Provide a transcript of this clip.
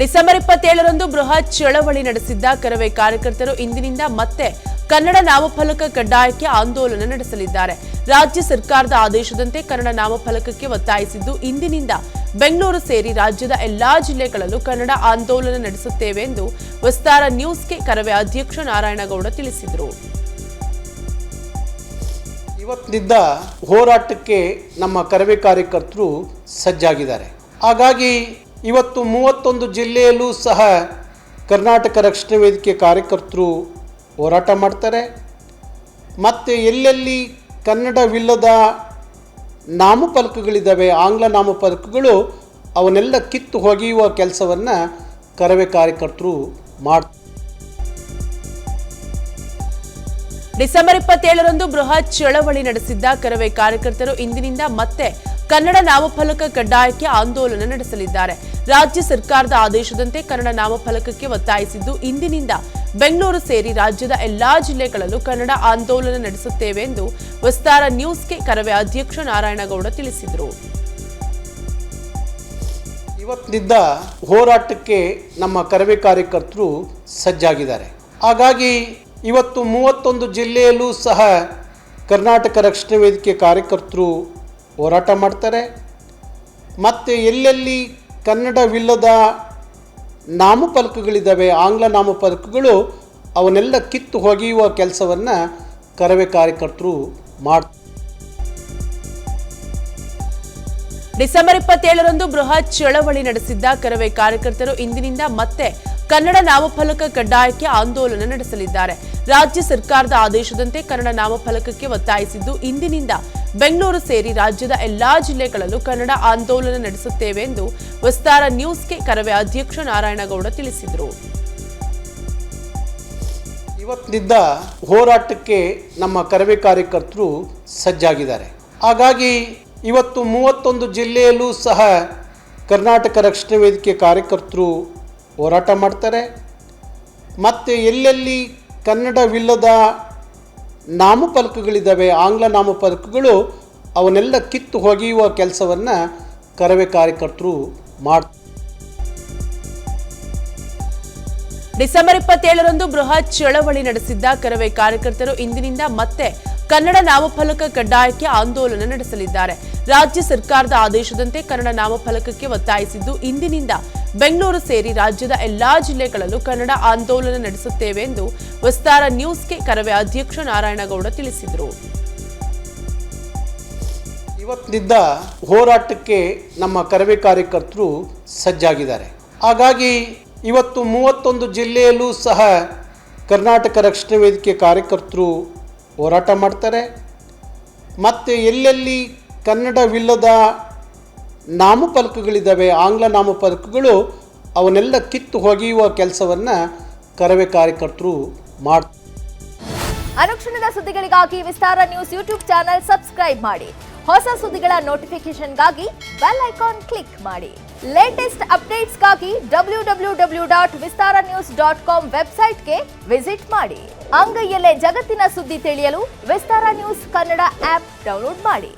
December 27ರಂದು ಬೃಹತ್ ಚಳವಳಿ ನಡೆಸಿದ್ದ ಕರವೇ ಕಾರ್ಯಕರ್ತರು ಇಂದಿನಿಂದ ಮತ್ತೆ ಕನ್ನಡ ನಾಮಫಲಕ ಕಡ್ಡಾಯಕ್ಕೆ ಆಂದೋಲನ ನಡೆಸಲಿದ್ದಾರೆ. ರಾಜ್ಯ ಸರ್ಕಾರದ ಆದೇಶದಂತೆ ಕನ್ನಡ ನಾಮಫಲಕಕ್ಕೆ ಒತ್ತಾಯಿಸಿದ್ದು ಇಂದಿನಿಂದ ಬೆಂಗಳೂರು ಸೇರಿ ರಾಜ್ಯದ ಎಲ್ಲಾ ಜಿಲ್ಲೆಗಳಲ್ಲೂ ಕನ್ನಡ ಆಂದೋಲನ ನಡೆಸುತ್ತೇವೆ ಎಂದು ವಿಸ್ತಾರ ನ್ಯೂಸ್ಗೆ ಕರವೇ ಅಧ್ಯಕ್ಷ ನಾರಾಯಣಗೌಡ ತಿಳಿಸಿದರು. ಇವತ್ತಿನಿಂದ ಹೋರಾಟಕ್ಕೆ ನಮ್ಮ ಕರವೇ ಕಾರ್ಯಕರ್ತರು ಸಜ್ಜಾಗಿದ್ದಾರೆ. ಹಾಗಾಗಿ ಇವತ್ತು 31 ಜಿಲ್ಲೆಯಲ್ಲೂ ಸಹ ಕರ್ನಾಟಕ ರಕ್ಷಣಾ ವೇದಿಕೆ ಕಾರ್ಯಕರ್ತರು ಹೋರಾಟ ಮಾಡ್ತಾರೆ. ಮತ್ತು ಎಲ್ಲೆಲ್ಲಿ ಕನ್ನಡವಿಲ್ಲದ ನಾಮಫಲಕಗಳಿದ್ದಾವೆ, ಆಂಗ್ಲ ನಾಮಫಲಕಗಳು, ಅವನ್ನೆಲ್ಲ ಕಿತ್ತು ಒಗೆಯುವ ಕೆಲಸವನ್ನು ಕರವೇ ಕಾರ್ಯಕರ್ತರು ಮಾಡ್ತಾರೆ. ಡಿಸೆಂಬರ್ 27ರಂದು ಬೃಹತ್ ಚಳವಳಿ ನಡೆಸಿದ್ದ ಕರವೇ ಕಾರ್ಯಕರ್ತರು ಇಂದಿನಿಂದ ಮತ್ತೆ ಕನ್ನಡ ನಾಮಫಲಕ ಕಡ್ಡಾಯಕ್ಕೆ ಆಂದೋಲನ ನಡೆಸಲಿದ್ದಾರೆ. ರಾಜ್ಯ ಸರ್ಕಾರದ ಆದೇಶದಂತೆ ಕನ್ನಡ ನಾಮಫಲಕಕ್ಕೆ ಒತ್ತಾಯಿಸಿದ್ದು ಇಂದಿನಿಂದ ಬೆಂಗಳೂರು ಸೇರಿ ರಾಜ್ಯದ ಎಲ್ಲಾ ಜಿಲ್ಲೆಗಳಲ್ಲೂ ಕನ್ನಡ ಆಂದೋಲನ ನಡೆಸುತ್ತೇವೆ ಎಂದು ವಿಸ್ತಾರ ನ್ಯೂಸ್ಗೆ ಕರವೇ ಅಧ್ಯಕ್ಷ ನಾರಾಯಣಗೌಡ ತಿಳಿಸಿದರು. ಇವತ್ತಿನಿಂದ ಹೋರಾಟಕ್ಕೆ ನಮ್ಮ ಕರವೇ ಕಾರ್ಯಕರ್ತರು ಸಜ್ಜಾಗಿದ್ದಾರೆ. ಹಾಗಾಗಿ ಇವತ್ತು 31 ಜಿಲ್ಲೆಯಲ್ಲೂ ಸಹ ಕರ್ನಾಟಕ ರಕ್ಷಣಾ ವೇದಿಕೆ ಕಾರ್ಯಕರ್ತರು ಹೋರಾಟ ಮಾಡ್ತಾರೆ. ಮತ್ತು ಎಲ್ಲೆಲ್ಲಿ ಕನ್ನಡವಿಲ್ಲದ ನಾಮಫಲಕಗಳಿದ್ದಾವೆ, ಆಂಗ್ಲ ನಾಮಫಲಕಗಳು, ಅವನ್ನೆಲ್ಲ ಕಿತ್ತು ಒಗೆಯುವ ಕೆಲಸವನ್ನು ಕರವೇ ಕಾರ್ಯಕರ್ತರು ಮಾಡ್ತಾರೆ. ಡಿಸೆಂಬರ್ 27ರಂದು ಬೃಹತ್ ಚಳವಳಿ ನಡೆಸಿದ್ದ ಕರವೇ ಕಾರ್ಯಕರ್ತರು ಇಂದಿನಿಂದ ಮತ್ತೆ ಕನ್ನಡ ನಾಮಫಲಕ ಕಡ್ಡಾಯಕ್ಕೆ ಆಂದೋಲನ ನಡೆಸಲಿದ್ದಾರೆ. ರಾಜ್ಯ ಸರ್ಕಾರದ ಆದೇಶದಂತೆ ಕನ್ನಡ ನಾಮಫಲಕಕ್ಕೆ ಒತ್ತಾಯಿಸಿದ್ದು ಇಂದಿನಿಂದ ಬೆಂಗಳೂರು ಸೇರಿ ರಾಜ್ಯದ ಎಲ್ಲಾ ಜಿಲ್ಲೆಗಳಲ್ಲೂ ಕನ್ನಡ ಆಂದೋಲನ ನಡೆಸುತ್ತೇವೆ ಎಂದು ವಿಸ್ತಾರ ನ್ಯೂಸ್ಗೆ ಕರವೇ ಅಧ್ಯಕ್ಷ ನಾರಾಯಣಗೌಡ ತಿಳಿಸಿದರು. ಇವತ್ತಿನಿಂದ ಹೋರಾಟಕ್ಕೆ ನಮ್ಮ ಕರವೇ ಕಾರ್ಯಕರ್ತರು ಸಜ್ಜಾಗಿದ್ದಾರೆ. ಹಾಗಾಗಿ ಇವತ್ತು 31 ಜಿಲ್ಲೆಯಲ್ಲೂ ಸಹ ಕರ್ನಾಟಕ ರಕ್ಷಣಾ ವೇದಿಕೆ ಕಾರ್ಯಕರ್ತರು ಹೋರಾಟ ಮಾಡ್ತಾರೆ. ಮತ್ತು ಎಲ್ಲೆಲ್ಲಿ ಕನ್ನಡವಿಲ್ಲದ ನಾಮಫಲಕಗಳಿದ್ದಾವೆ, ಆಂಗ್ಲ ನಾಮಫಲಕಗಳು, ಅವನ್ನೆಲ್ಲ ಕಿತ್ತು ಒಗೆಯುವ ಕೆಲಸವನ್ನು ಕರವೇ ಕಾರ್ಯಕರ್ತರು ಮಾಡ್ತಾರೆ. ಡಿಸೆಂಬರ್ 27ರಂದು ಬೃಹತ್ ಚಳವಳಿ ನಡೆಸಿದ್ದ ಕರವೇ ಕಾರ್ಯಕರ್ತರು ಇಂದಿನಿಂದ ಮತ್ತೆ ಕನ್ನಡ ನಾಮಫಲಕ ಕಡ್ಡಾಯಕ್ಕೆ ಆಂದೋಲನ ನಡೆಸಲಿದ್ದಾರೆ. ರಾಜ್ಯ ಸರ್ಕಾರದ ಆದೇಶದಂತೆ ಕನ್ನಡ ನಾಮಫಲಕಕ್ಕೆ ಒತ್ತಾಯಿಸಿದ್ದು ಇಂದಿನಿಂದ ಬೆಂಗಳೂರು ಸೇರಿ ರಾಜ್ಯದ ಎಲ್ಲಾ ಜಿಲ್ಲೆಗಳಲ್ಲೂ ಕನ್ನಡ ಆಂದೋಲನ ನಡೆಸುತ್ತೇವೆ ಎಂದು ವಿಸ್ತಾರ ನ್ಯೂಸ್ಗೆ ಕರವೇ ಅಧ್ಯಕ್ಷ ನಾರಾಯಣಗೌಡ ತಿಳಿಸಿದರು. ಇವತ್ತಿನಿಂದ ಹೋರಾಟಕ್ಕೆ ನಮ್ಮ ಕರವೇ ಕಾರ್ಯಕರ್ತರು ಸಜ್ಜಾಗಿದ್ದಾರೆ. ಹಾಗಾಗಿ ಇವತ್ತು 31 ಜಿಲ್ಲೆಯಲ್ಲೂ ಸಹ ಕರ್ನಾಟಕ ರಕ್ಷಣಾ ವೇದಿಕೆ ಕಾರ್ಯಕರ್ತರು ಹೋರಾಟ ಮಾಡ್ತಾರೆ. ಮತ್ತು ಎಲ್ಲೆಲ್ಲಿ ಕನ್ನಡವಿಲ್ಲದ ನಾಮಫಲಕಗಳಿದ್ದಾವೆ, ಆಂಗ್ಲ ನಾಮಫಲಕಗಳು, ಅವನ್ನೆಲ್ಲ ಕಿತ್ತು ಒಗೆಯುವ ಕೆಲಸವನ್ನು ಕರವೇ ಕಾರ್ಯಕರ್ತರು ಮಾಡ್ತಾರೆ. ಅನುಕ್ಷಣದ ಸುದ್ದಿಗಳಿಗಾಗಿ ವಿಸ್ತಾರ ನ್ಯೂಸ್ ಯೂಟ್ಯೂಬ್ ಚಾನೆಲ್ ಸಬ್ಸ್ಕ್ರೈಬ್ ಮಾಡಿ. ಹೊಸ ಸುದ್ದಿಗಳ ನೋಟಿಫಿಕೇಶನ್ಗಾಗಿ ಬೆಲ್ ಐಕಾನ್ ಕ್ಲಿಕ್ ಮಾಡಿ. ಲೇಟೆಸ್ಟ್ ಅಪ್ಡೇಟ್ಸ್ಗಾಗಿ www.vistaranews.com ವೆಬ್ಸೈಟ್ಗೆ ವಿಸಿಟ್ ಮಾಡಿ. ಅಂಗೈಯಲ್ಲೇ ಜಗತ್ತಿನ ಸುದ್ದಿ ತಿಳಿಯಲು ವಿಸ್ತಾರ ನ್ಯೂಸ್ ಕನ್ನಡ ಆಪ್ ಡೌನ್ಲೋಡ್ ಮಾಡಿ.